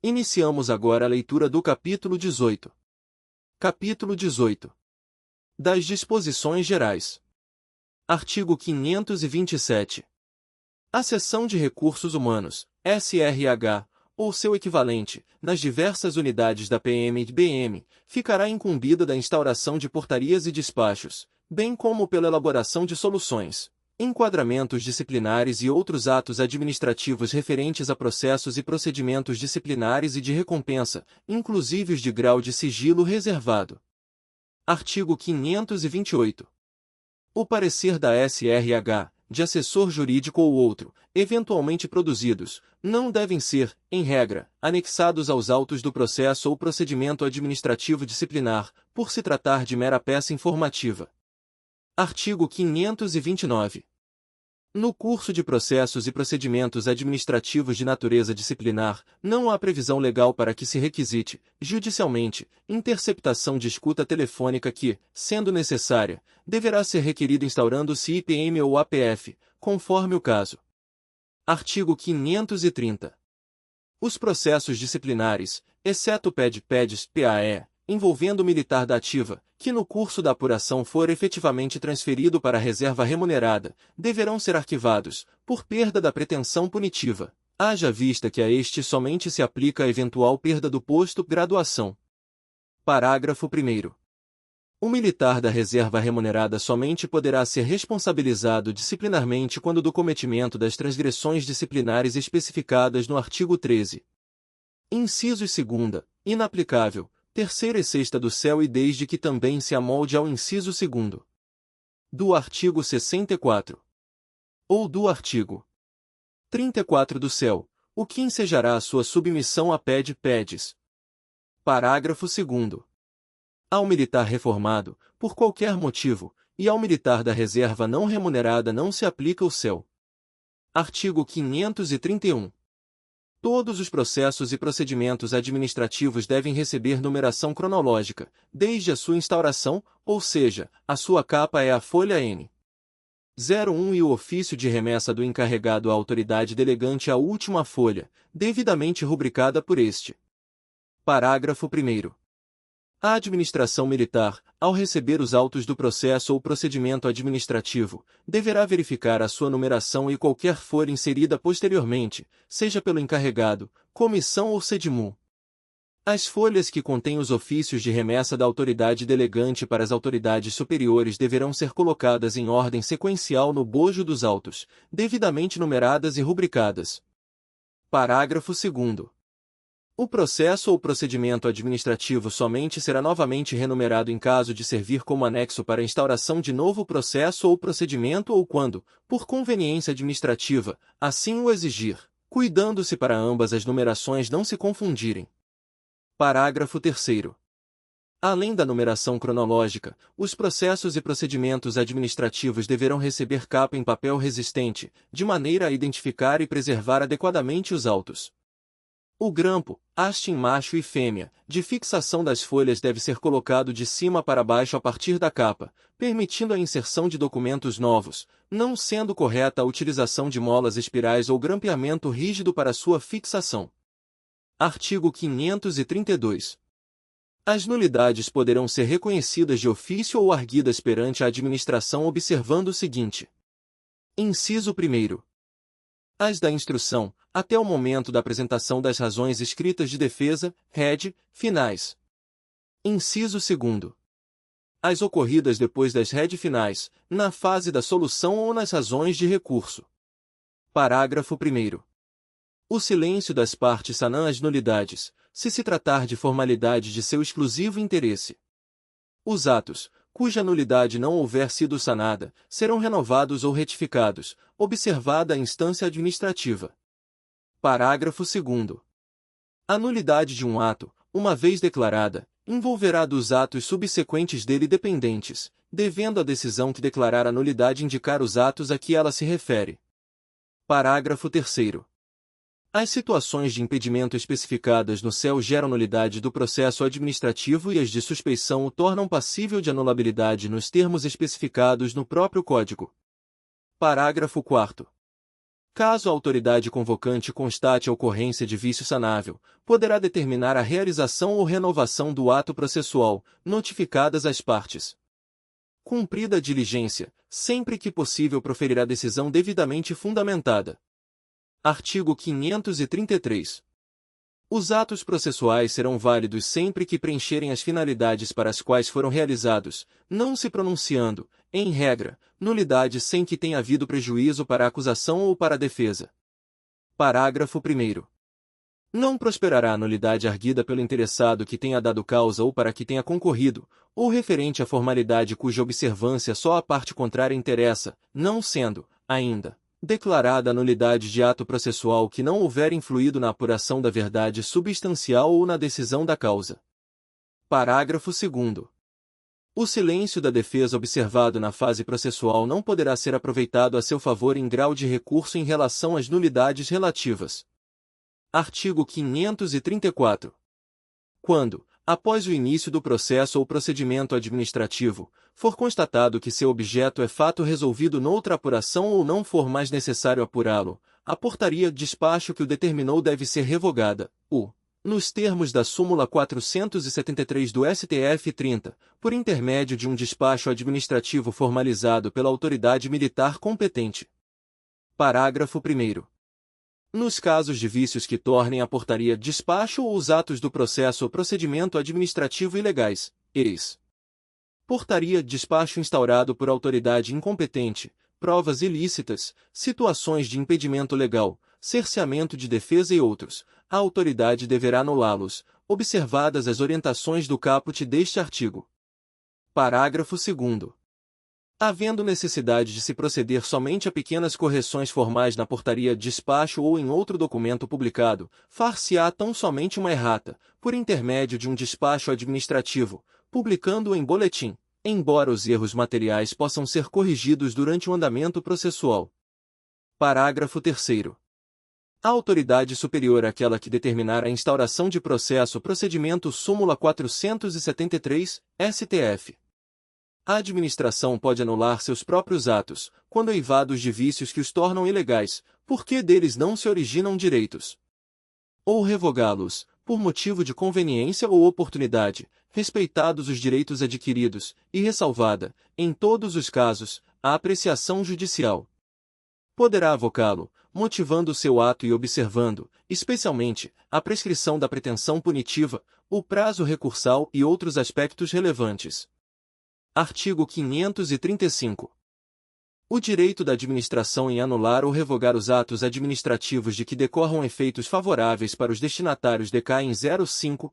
Iniciamos agora a leitura do capítulo 18. Capítulo 18. Das disposições gerais. Artigo 527. A seção de recursos humanos, SRH, ou seu equivalente, nas diversas unidades da PM e BM, ficará incumbida da instauração de portarias e despachos, bem como pela elaboração de soluções, enquadramentos disciplinares e outros atos administrativos referentes a processos e procedimentos disciplinares e de recompensa, inclusive os de grau de sigilo reservado. Artigo 528. O parecer da SRH, de assessor jurídico ou outro, eventualmente produzidos, não devem ser, em regra, anexados aos autos do processo ou procedimento administrativo disciplinar, por se tratar de mera peça informativa. Artigo 529. No curso de processos e procedimentos administrativos de natureza disciplinar, não há previsão legal para que se requisite, judicialmente, interceptação de escuta telefônica que, sendo necessária, deverá ser requerida instaurando-se IPM ou APF, conforme o caso. Artigo 530. Os processos disciplinares, exceto PED-PEDs, PAE, envolvendo o militar da ativa, que no curso da apuração for efetivamente transferido para a reserva remunerada, deverão ser arquivados, por perda da pretensão punitiva, haja vista que a este somente se aplica a eventual perda do posto graduação. Parágrafo 1º. O militar da reserva remunerada somente poderá ser responsabilizado disciplinarmente quando do cometimento das transgressões disciplinares especificadas no artigo 13. Incisos 2ª, inaplicável, 3ª e 6ª do CEL e desde que também se amolde ao inciso 2º do artigo 64 ou do artigo 34 do CEL, o que ensejará a sua submissão a PED-PEDs. Parágrafo 2º. Ao militar reformado, por qualquer motivo, e ao militar da reserva não remunerada não se aplica o CEL. Artigo 531. Todos os processos e procedimentos administrativos devem receber numeração cronológica, desde a sua instauração, ou seja, a sua capa é a folha N. 01 e o ofício de remessa do encarregado à autoridade delegante a última folha, devidamente rubricada por este. Parágrafo 1º. A administração militar, ao receber os autos do processo ou procedimento administrativo, deverá verificar a sua numeração e qualquer for inserida posteriormente, seja pelo encarregado, comissão ou CEDMU. As folhas que contêm os ofícios de remessa da autoridade delegante para as autoridades superiores deverão ser colocadas em ordem sequencial no bojo dos autos, devidamente numeradas e rubricadas. Parágrafo 2º. O processo ou procedimento administrativo somente será novamente renumerado em caso de servir como anexo para a instauração de novo processo ou procedimento ou quando, por conveniência administrativa, assim o exigir, cuidando-se para ambas as numerações não se confundirem. Parágrafo 3º. Além da numeração cronológica, os processos e procedimentos administrativos deverão receber capa em papel resistente, de maneira a identificar e preservar adequadamente os autos. O grampo, haste em macho e fêmea, de fixação das folhas deve ser colocado de cima para baixo a partir da capa, permitindo a inserção de documentos novos, não sendo correta a utilização de molas espirais ou grampeamento rígido para sua fixação. Artigo 532. As nulidades poderão ser reconhecidas de ofício ou arguidas perante a administração observando o seguinte. Inciso 1º. As da instrução, até o momento da apresentação das razões escritas de defesa, rede, finais. Inciso 2º. As ocorridas depois das rede finais, na fase da solução ou nas razões de recurso. Parágrafo 1º. O silêncio das partes sanã as nulidades, se tratar de formalidade de seu exclusivo interesse. Os atos, cuja nulidade não houver sido sanada, serão renovados ou retificados, observada a instância administrativa. Parágrafo 2º. A nulidade de um ato, uma vez declarada, envolverá dos atos subsequentes dele dependentes, devendo a decisão que declarar a nulidade indicar os atos a que ela se refere. Parágrafo 3º. As situações de impedimento especificadas no CEL geram nulidade do processo administrativo e as de suspeição o tornam passível de anulabilidade nos termos especificados no próprio Código. Parágrafo 4º. Caso a autoridade convocante constate a ocorrência de vício sanável, poderá determinar a realização ou renovação do ato processual, notificadas as partes. Cumprida a diligência, sempre que possível proferirá decisão devidamente fundamentada. Artigo 533. Os atos processuais serão válidos sempre que preencherem as finalidades para as quais foram realizados, não se pronunciando, em regra, nulidade sem que tenha havido prejuízo para a acusação ou para a defesa. Parágrafo 1º. Não prosperará a nulidade arguida pelo interessado que tenha dado causa ou para que tenha concorrido, ou referente à formalidade cuja observância só a parte contrária interessa, não sendo, ainda, declarada a nulidade de ato processual que não houver influído na apuração da verdade substancial ou na decisão da causa. Parágrafo 2º. O silêncio da defesa observado na fase processual não poderá ser aproveitado a seu favor em grau de recurso em relação às nulidades relativas. Artigo 534. Quando, após o início do processo ou procedimento administrativo, for constatado que seu objeto é fato resolvido noutra apuração ou não for mais necessário apurá-lo, a portaria de despacho que o determinou deve ser revogada, nos termos da súmula 473 do STF 30, por intermédio de um despacho administrativo formalizado pela autoridade militar competente. Parágrafo 1º. Nos casos de vícios que tornem a portaria de despacho ou os atos do processo ou procedimento administrativo ilegais, eis. Portaria de despacho instaurado por autoridade incompetente, provas ilícitas, situações de impedimento legal, cerceamento de defesa e outros, a autoridade deverá anulá-los, observadas as orientações do caput deste artigo. Parágrafo 2º. Havendo necessidade de se proceder somente a pequenas correções formais na portaria de despacho ou em outro documento publicado, far-se-á tão somente uma errata, por intermédio de um despacho administrativo, publicando-o em boletim, embora os erros materiais possam ser corrigidos durante o andamento processual. Parágrafo 3º. A autoridade superior àquela que determinar a instauração de processo ou procedimento súmula 473, STF. A administração pode anular seus próprios atos, quando eivados de vícios que os tornam ilegais, porque deles não se originam direitos. Ou revogá-los, por motivo de conveniência ou oportunidade, respeitados os direitos adquiridos, e ressalvada, em todos os casos, a apreciação judicial. Poderá avocá-lo, motivando o seu ato e observando, especialmente, a prescrição da pretensão punitiva, o prazo recursal e outros aspectos relevantes. Artigo 535. O direito da administração em anular ou revogar os atos administrativos de que decorram efeitos favoráveis para os destinatários decai em 5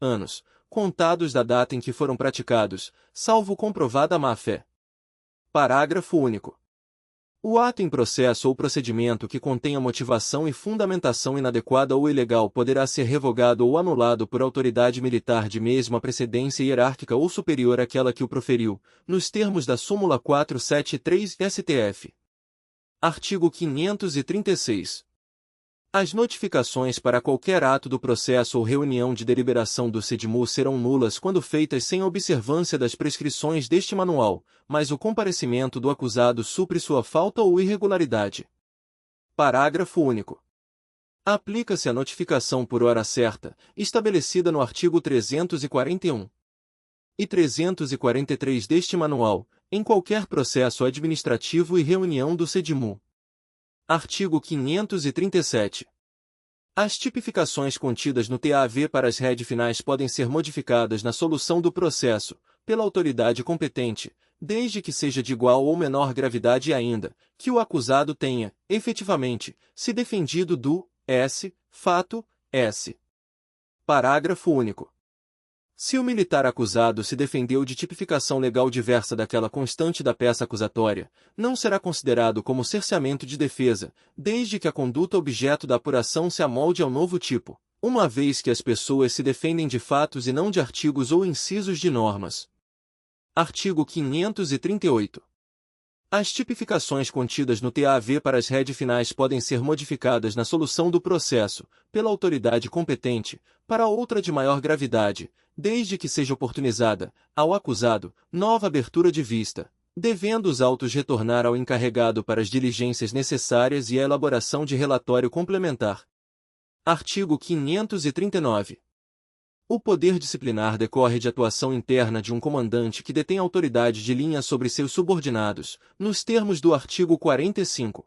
anos, contados da data em que foram praticados, salvo comprovada má-fé. Parágrafo único. O ato em processo ou procedimento que contenha motivação e fundamentação inadequada ou ilegal poderá ser revogado ou anulado por autoridade militar de mesma precedência hierárquica ou superior àquela que o proferiu, nos termos da súmula 473 STF. Artigo 536. As notificações para qualquer ato do processo ou reunião de deliberação do CEDMU serão nulas quando feitas sem observância das prescrições deste manual, mas o comparecimento do acusado supre sua falta ou irregularidade. Parágrafo único. Aplica-se a notificação por hora certa, estabelecida no artigo 341 e 343 deste manual, em qualquer processo administrativo e reunião do CEDMU. Artigo 537. As tipificações contidas no TAV para as redes finais podem ser modificadas na solução do processo, pela autoridade competente, desde que seja de igual ou menor gravidade e ainda, que o acusado tenha, efetivamente, se defendido do fato S. Parágrafo único. Se o militar acusado se defendeu de tipificação legal diversa daquela constante da peça acusatória, não será considerado como cerceamento de defesa, desde que a conduta objeto da apuração se amolde ao novo tipo, uma vez que as pessoas se defendem de fatos e não de artigos ou incisos de normas. Artigo 538. As tipificações contidas no TAV para as redes finais podem ser modificadas na solução do processo, pela autoridade competente, para outra de maior gravidade, desde que seja oportunizada, ao acusado, nova abertura de vista, devendo os autos retornar ao encarregado para as diligências necessárias e a elaboração de relatório complementar. Artigo 539. O poder disciplinar decorre de atuação interna de um comandante que detém autoridade de linha sobre seus subordinados, nos termos do artigo 45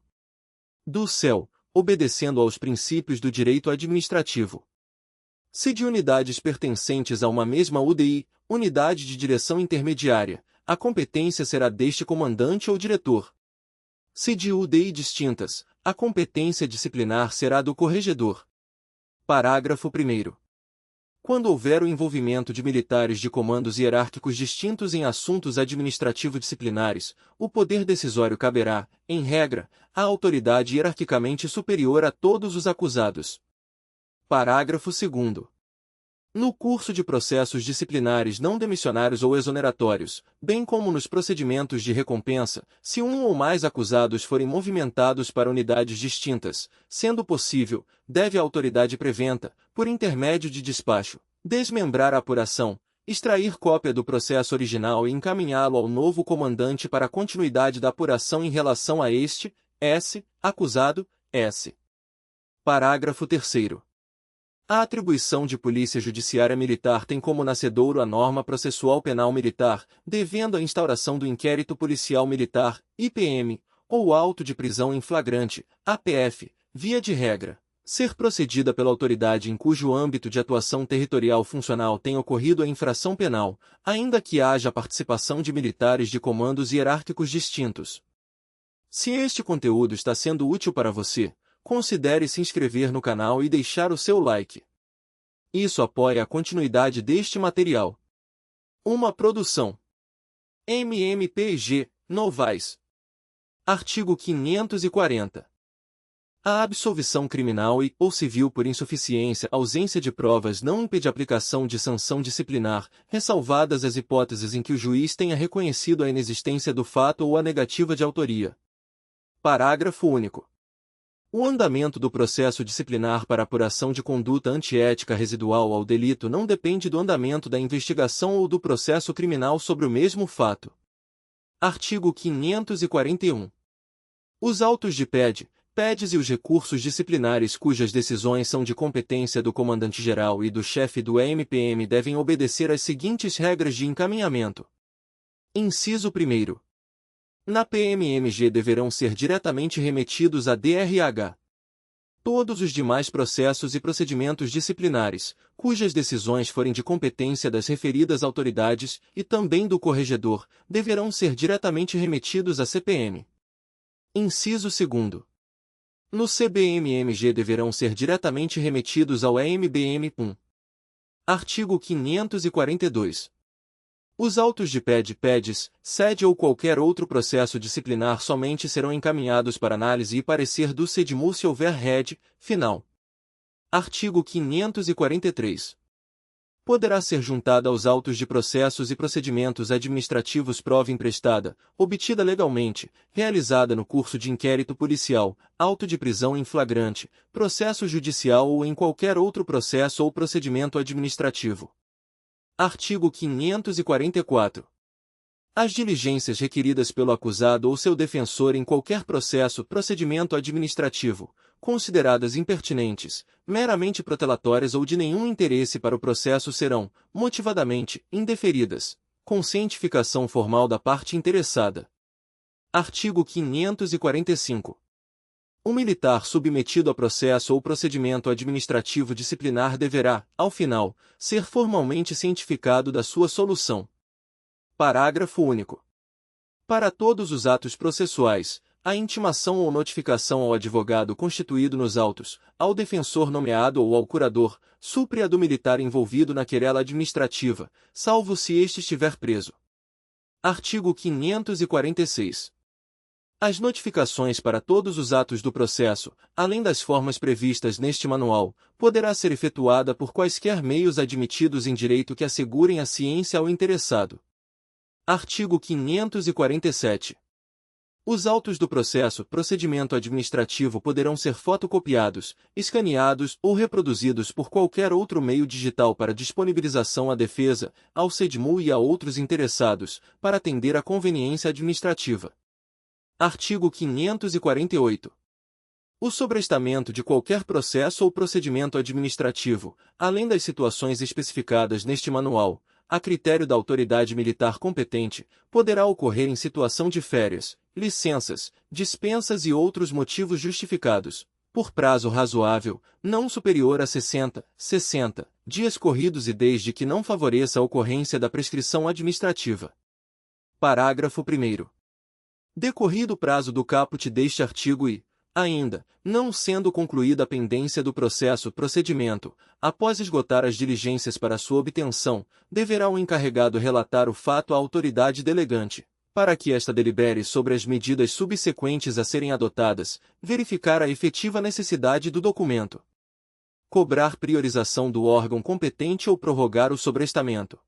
do CEL, obedecendo aos princípios do direito administrativo. Se de unidades pertencentes a uma mesma UDI, unidade de direção intermediária, a competência será deste comandante ou diretor. Se de UDI distintas, a competência disciplinar será do corregedor. Parágrafo 1º. Quando houver o envolvimento de militares de comandos hierárquicos distintos em assuntos administrativo-disciplinares, o poder decisório caberá, em regra, à autoridade hierarquicamente superior a todos os acusados. Parágrafo 2º. No curso de processos disciplinares não demissionários ou exoneratórios, bem como nos procedimentos de recompensa, se um ou mais acusados forem movimentados para unidades distintas, sendo possível, deve a autoridade preventa, por intermédio de despacho, desmembrar a apuração, extrair cópia do processo original e encaminhá-lo ao novo comandante para a continuidade da apuração em relação a este, S, acusado, S. Parágrafo 3º. A atribuição de polícia judiciária militar tem como nascedouro a norma processual penal militar, devendo a instauração do inquérito policial militar, IPM, ou auto de prisão em flagrante, APF, via de regra, ser procedida pela autoridade em cujo âmbito de atuação territorial funcional tenha ocorrido a infração penal, ainda que haja participação de militares de comandos hierárquicos distintos. Se este conteúdo está sendo útil para você, considere se inscrever no canal e deixar o seu like. Isso apoia a continuidade deste material. Uma produção MMPG, Novais. Artigo 540. A absolvição criminal e, ou civil por insuficiência, ausência de provas não impede a aplicação de sanção disciplinar, ressalvadas as hipóteses em que o juiz tenha reconhecido a inexistência do fato ou a negativa de autoria. Parágrafo único. O andamento do processo disciplinar para apuração de conduta antiética residual ao delito não depende do andamento da investigação ou do processo criminal sobre o mesmo fato. Artigo 541. Os autos de PEDs e os recursos disciplinares cujas decisões são de competência do comandante-geral e do chefe do EMPM devem obedecer às seguintes regras de encaminhamento. Inciso 1º. Na PMMG deverão ser diretamente remetidos à DRH. Todos os demais processos e procedimentos disciplinares, cujas decisões forem de competência das referidas autoridades, e também do corregedor, deverão ser diretamente remetidos à CPM. Inciso 2º. No CBMMG deverão ser diretamente remetidos ao EMBM. Artigo 542. Os autos de PEDs, SED ou qualquer outro processo disciplinar somente serão encaminhados para análise e parecer do SEDMU se houver RED, final. Artigo 543. Poderá ser juntada aos autos de processos e procedimentos administrativos prova emprestada, obtida legalmente, realizada no curso de inquérito policial, auto de prisão em flagrante, processo judicial ou em qualquer outro processo ou procedimento administrativo. Artigo 544. As diligências requeridas pelo acusado ou seu defensor em qualquer procedimento administrativo, consideradas impertinentes, meramente protelatórias ou de nenhum interesse para o processo serão, motivadamente, indeferidas, com cientificação formal da parte interessada. Artigo 545. O militar submetido a processo ou procedimento administrativo disciplinar deverá, ao final, ser formalmente cientificado da sua solução. Parágrafo único. Para todos os atos processuais, a intimação ou notificação ao advogado constituído nos autos, ao defensor nomeado ou ao curador, supre a do militar envolvido na querela administrativa, salvo se este estiver preso. Artigo 546. As notificações para todos os atos do processo, além das formas previstas neste manual, poderá ser efetuada por quaisquer meios admitidos em direito que assegurem a ciência ao interessado. Artigo 547. Os autos do procedimento administrativo poderão ser fotocopiados, escaneados ou reproduzidos por qualquer outro meio digital para disponibilização à defesa, ao SEDMU e a outros interessados, para atender à conveniência administrativa. Artigo 548. O sobrestamento de qualquer processo ou procedimento administrativo, além das situações especificadas neste manual, a critério da autoridade militar competente, poderá ocorrer em situação de férias, licenças, dispensas e outros motivos justificados, por prazo razoável, não superior a 60 dias corridos e desde que não favoreça a ocorrência da prescrição administrativa. Parágrafo 1º. Decorrido o prazo do caput deste artigo e, ainda, não sendo concluída a pendência do procedimento, após esgotar as diligências para sua obtenção, deverá o encarregado relatar o fato à autoridade delegante, para que esta delibere sobre as medidas subsequentes a serem adotadas, verificar a efetiva necessidade do documento, cobrar priorização do órgão competente ou prorrogar o sobrestamento.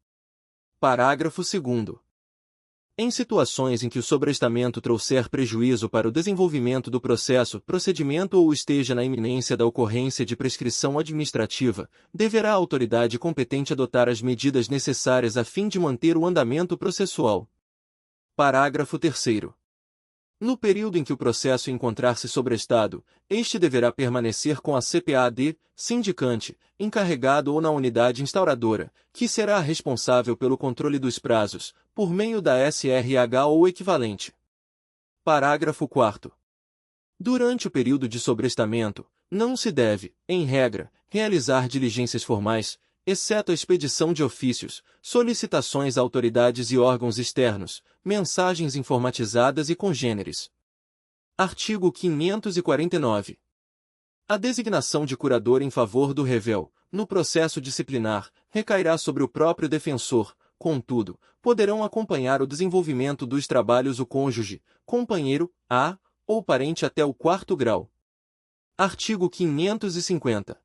Parágrafo 2º. Em situações em que o sobrestamento trouxer prejuízo para o desenvolvimento do procedimento ou esteja na iminência da ocorrência de prescrição administrativa, deverá a autoridade competente adotar as medidas necessárias a fim de manter o andamento processual. Parágrafo 3º. No período em que o processo encontrar-se sobrestado, este deverá permanecer com a CPAD, sindicante, encarregado ou na unidade instauradora, que será responsável pelo controle dos prazos, por meio da SRH ou equivalente. Parágrafo 4º. Durante o período de sobrestamento, não se deve, em regra, realizar diligências formais, exceto a expedição de ofícios, solicitações a autoridades e órgãos externos, mensagens informatizadas e congêneres. Artigo 549. A designação de curador em favor do réu, no processo disciplinar, recairá sobre o próprio defensor, contudo, poderão acompanhar o desenvolvimento dos trabalhos o cônjuge, companheiro, ou parente até o 4º grau. Artigo 550.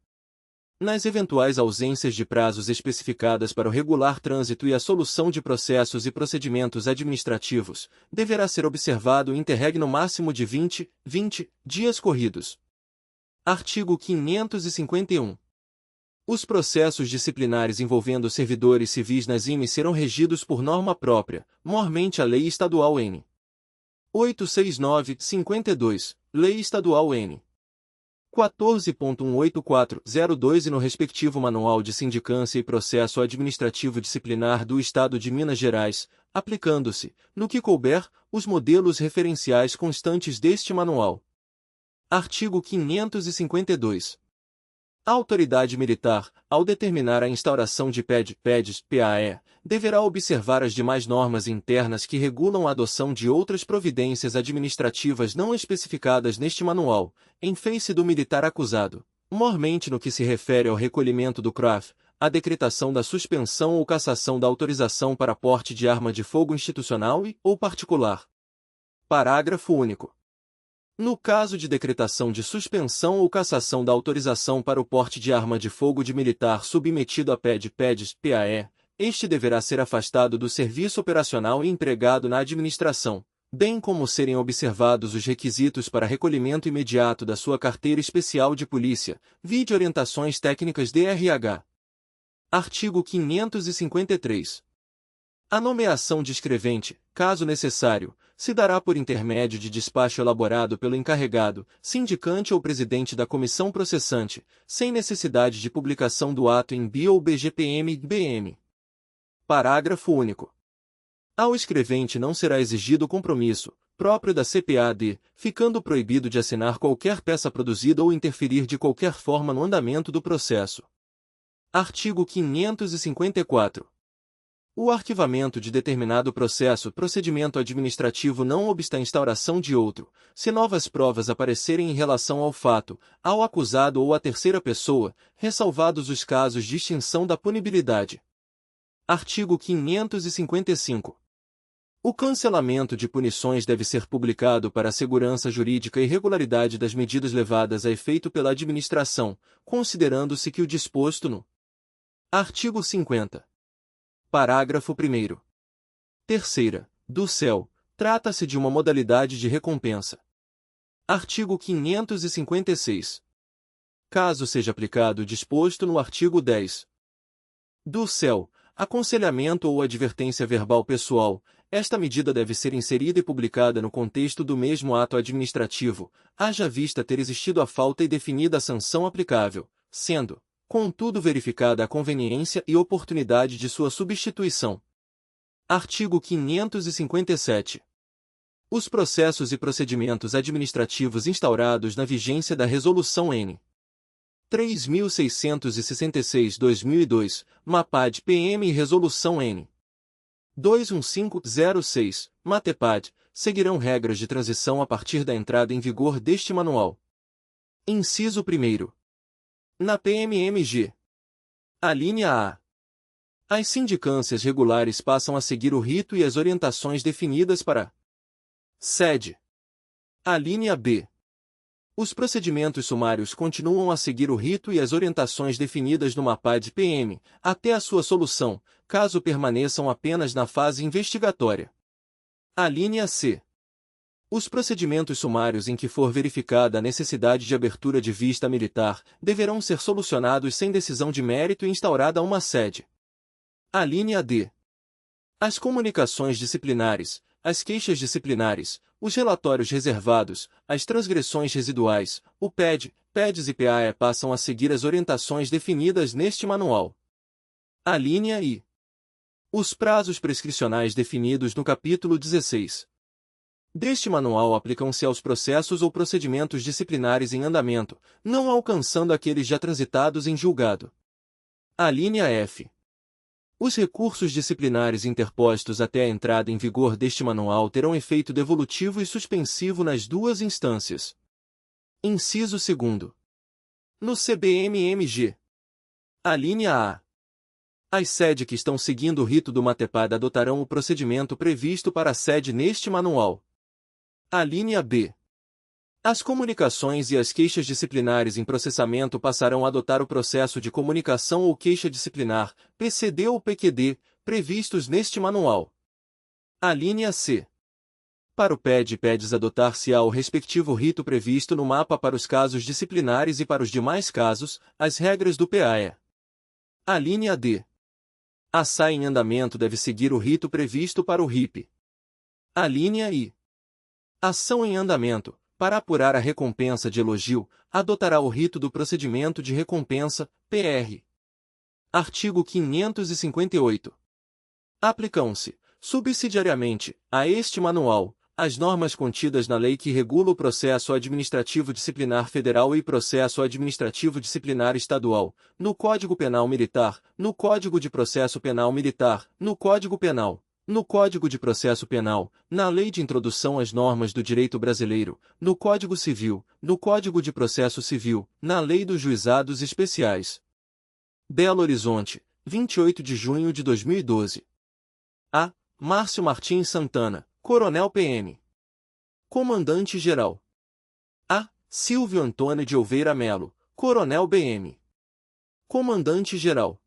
Nas eventuais ausências de prazos especificadas para o regular trânsito e a solução de processos e procedimentos administrativos, deverá ser observado o interregno máximo de 20 dias corridos. Artigo 551. Os processos disciplinares envolvendo servidores civis nas IME serão regidos por norma própria, mormente a Lei Estadual N. 869/52, Lei Estadual N. 14.18402 e no respectivo Manual de Sindicância e Processo Administrativo Disciplinar do Estado de Minas Gerais, aplicando-se, no que couber, os modelos referenciais constantes deste manual. Artigo 552. A autoridade militar, ao determinar a instauração de PAE, deverá observar as demais normas internas que regulam a adoção de outras providências administrativas não especificadas neste manual, em face do militar acusado, mormente no que se refere ao recolhimento do CRAF, a decretação da suspensão ou cassação da autorização para porte de arma de fogo institucional ou particular. Parágrafo único. No caso de decretação de suspensão ou cassação da autorização para o porte de arma de fogo de militar submetido a PAE, este deverá ser afastado do serviço operacional e empregado na administração, bem como serem observados os requisitos para recolhimento imediato da sua carteira especial de polícia, vide orientações técnicas DRH. Artigo 553. A nomeação de escrevente, caso necessário, se dará por intermédio de despacho elaborado pelo encarregado, sindicante ou presidente da comissão processante, sem necessidade de publicação do ato em BI ou BGPM-BM. Parágrafo único. Ao escrevente não será exigido compromisso, próprio da CPAD, ficando proibido de assinar qualquer peça produzida ou interferir de qualquer forma no andamento do processo. Artigo 554. O arquivamento de determinado procedimento administrativo não obsta a instauração de outro, se novas provas aparecerem em relação ao fato, ao acusado ou à terceira pessoa, ressalvados os casos de extinção da punibilidade. Artigo 555. O cancelamento de punições deve ser publicado para a segurança jurídica e regularidade das medidas levadas a efeito pela administração, considerando-se que o disposto no artigo 50. Parágrafo 1º. Terceira, do CEL, Trata-se de uma modalidade de recompensa. Artigo 556. Caso seja aplicado o disposto no artigo 10 do CEL, aconselhamento ou advertência verbal pessoal, esta medida deve ser inserida e publicada no contexto do mesmo ato administrativo, haja vista ter existido a falta e definida a sanção aplicável, sendo, contudo, verificada a conveniência e oportunidade de sua substituição. Artigo 557. Os processos e procedimentos administrativos instaurados na vigência da Resolução N. 3.666/2002, MAPAD-PM e Resolução N. 21506, MATEPAD, seguirão regras de transição a partir da entrada em vigor deste manual. Inciso 1º. Na PMMG. Alínea A. As sindicâncias regulares passam a seguir o rito e as orientações definidas para sede. Alínea B. Os procedimentos sumários continuam a seguir o rito e as orientações definidas no MAPAD-PM, até a sua solução, caso permaneçam apenas na fase investigatória. Alínea C. Os procedimentos sumários em que for verificada a necessidade de abertura de vista militar deverão ser solucionados sem decisão de mérito e instaurada uma sede. Alínea D. As comunicações disciplinares, as queixas disciplinares, os relatórios reservados, as transgressões residuais, o PED, PEDs e PAE passam a seguir as orientações definidas neste manual. Alínea I. Os prazos prescricionais definidos no capítulo 16 deste manual aplicam-se aos processos ou procedimentos disciplinares em andamento, não alcançando aqueles já transitados em julgado. Alínea F. Os recursos disciplinares interpostos até a entrada em vigor deste manual terão efeito devolutivo e suspensivo nas duas instâncias. Inciso 2º. No CBMMG. Alínea A. As SED que estão seguindo o rito do MATEPAD adotarão o procedimento previsto para a sede neste manual. Alínea B. As comunicações e as queixas disciplinares em processamento passarão a adotar o processo de comunicação ou queixa disciplinar, PCD ou PQD, previstos neste manual. Alínea C. Para o PED e PEDs adotar-se-á o respectivo rito previsto no mapa para os casos disciplinares e para os demais casos, as regras do PAE. Alínea D. A SAI em andamento deve seguir o rito previsto para o RIP. Alínea I. Ação em andamento, para apurar a recompensa de elogio, adotará o rito do procedimento de recompensa, PR. Artigo 558. Aplicam-se, subsidiariamente, a este manual, as normas contidas na lei que regula o processo administrativo disciplinar federal e processo administrativo disciplinar estadual, no Código Penal Militar, no Código de Processo Penal Militar, no Código Penal, no Código de Processo Penal, na Lei de Introdução às Normas do Direito Brasileiro, no Código Civil, no Código de Processo Civil, na Lei dos Juizados Especiais. Belo Horizonte, 28 de junho de 2012. A. Márcio Martins Santana, Coronel PM. Comandante-Geral. A. Silvio Antônio de Oliveira Melo, Coronel BM. Comandante-Geral.